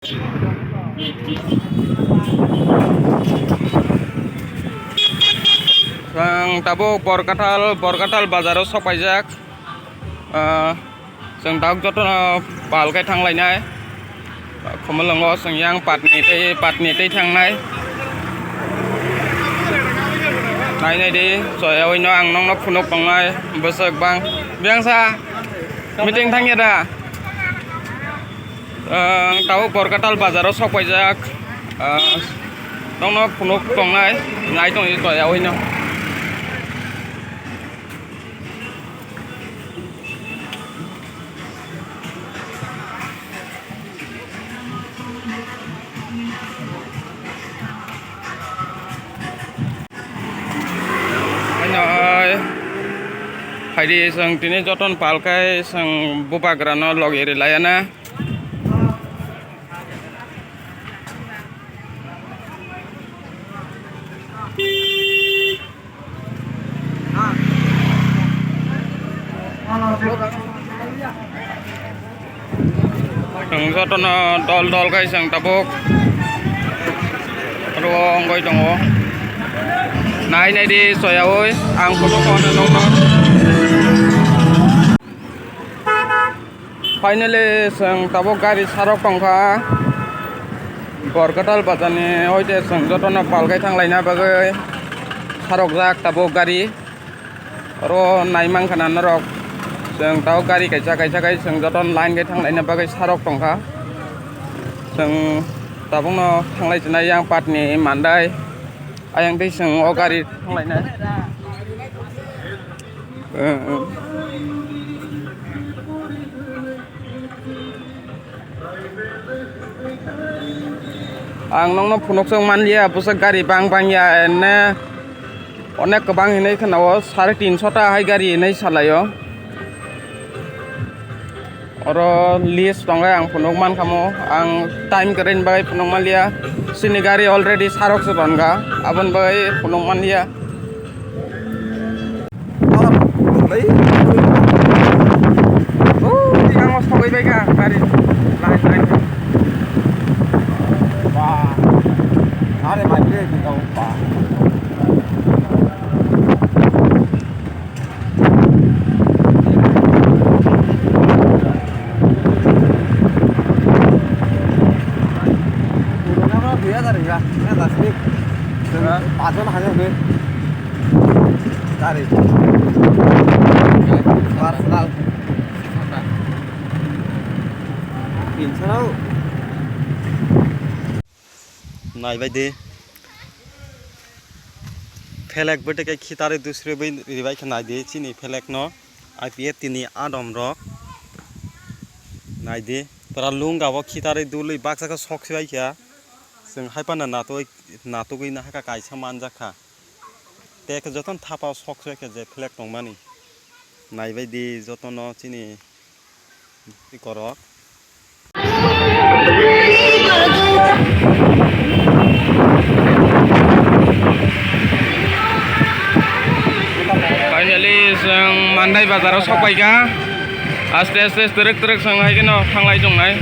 Sang tabuk Borkatal bazaराव सफायजाक जों दा जत बालखाय थांलायनाय खमलंगाव जों yang पाटनि थांनाय नायनाय दे जयावैनो आं नंनो फुनक दंनाय बोसोक बां बेंसा मिटिं थांगे दा ताबो बरकाटाल बाजाराव सफायजाक नंनो फुनक दंनाय नाय दं जयावैनो Haidi sang tini joton palkai sang bubagrano logiri layana sang joton dol kai sang tabuk ruang koi tongo nai di soyawoi ang foto kono nong Finally, sang tabok gari sarok tongkha Borkatal bazarni oite sang jotona palkai thanglaina bagai sarok jak tabok gari ro naimang khana narok sang tabok gari kaisa kai sang joton line kai thanglaina bagai sarok tongkha sang tabokno thanglai jana yang patni mandai ayang dei sang o gari thanglaina Ang nong phunok song manlia busak gari bang ya ene onek kebang hinai khanao 350 ta hai gari hinai salayo oro list tongai ang phunok man khamo ang time karen bagai phunok manlia sini gari already sarok se tonga abon bagai phunok manlia yang mos bagai bagai gari lain Ada macam ni tahu pak. Nama dia tadi ya, ni tasni. Pasal hanya ni. Tadi. Pasal. Insya नाई बायदि फेलेक बटे के खितारे दूसरे बै रिबाय खनाय दे चिनि फेलेक न IPA तिनि आदम रक नाय दे तरा लुंगाबो खितारे दुलै बाक्साखौ सकसिबाय खिया जों हायपाना नातो गैना हाका कायसा मानजाखा टेक जतन थापा सकसिबाय के जे फेलेक दंमानि नाय बायदि जतन चिनि करक Finally, sang mandai bazaराव सफायगा आस्ते आस्ते ट्रेक sang हायगोन थांलाय दंनाय